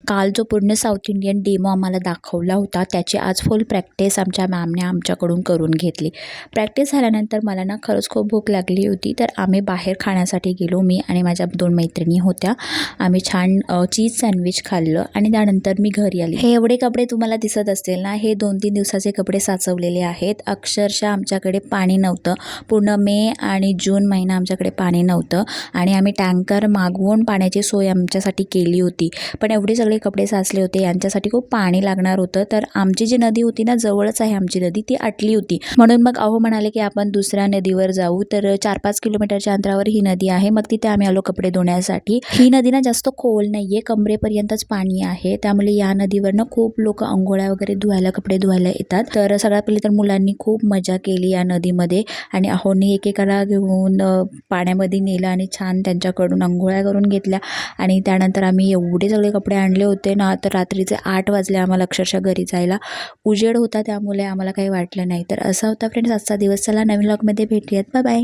काल जो पूर्ण साऊथ इंडियन डेमो आम्हाला दाखवला होता त्याची आज फुल प्रॅक्टिस आमच्या मॅमने आमच्याकडून करून घेतली. प्रॅक्टिस झाल्यानंतर मला ना खरंच खूप भूक लागली होती, तर आम्ही बाहेर खाण्यासाठी गेलो. मी आणि माझ्या 2 मैत्रिणी होत्या. आम्ही छान चीज सँडविच खाल्लं आणि त्यानंतर मी घरी आली. हे एवढे कपडे तुम्हाला दिसत असतील ना, हे 2-3 दिवसाचे कपडे साचवलेले आहेत. अक्षरशः आमच्याकडे पाणी नव्हतं. पूर्ण मे आणि जून महिना आमच्याकडे पाणी नव्हतं आणि आम्ही टँकर मागवून पाण्याची सोय आमच्यासाठी केली होती. पण एवढे सगळे कपडे साचले होते, यांच्यासाठी खूप पाणी लागणार होतं. तर आमची जी नदी होती ना, जवळच आहे आमची नदी, ती आटली होती. म्हणून मग अहो म्हणाले की आपण दुसऱ्या नदीवर जाऊ. तर 4-5 किलोमीटरच्या अंतरावर ही नदी आहे. मग तिथे आम्ही आलो कपडे धुण्यासाठी. ही नदी ना जास्त खोल नाहीये, कमरेपर्यंतच पाणी आहे. त्यामुळे या नदीवरनं खूप लोक अंघोळ्या वगैरे धुवायला, कपडे धुवायला येतात. तर सगळ्यात पहिले तर मुलांनी खूप मजा केली या नदीमध्ये आणि अहोंनी एकेकाला घेऊन पाण्यामध्ये नेलं आणि छान त्यांच्याकडून अंघोळ्या करून घेतल्या. आणि त्यानंतर आम्ही एवढे सगळे कपडे आणले होते ना, तर रात्रीचे 8 वाजले आम्हाला अक्षरशः घरी जायला. उजेड होता त्यामुळे आम्हाला काही वाटलं नाही. तर असा होता फ्रेंड्स आजचा दिवस. चला नवीन व्लॉगमध्ये भेटूयात. Bye bye.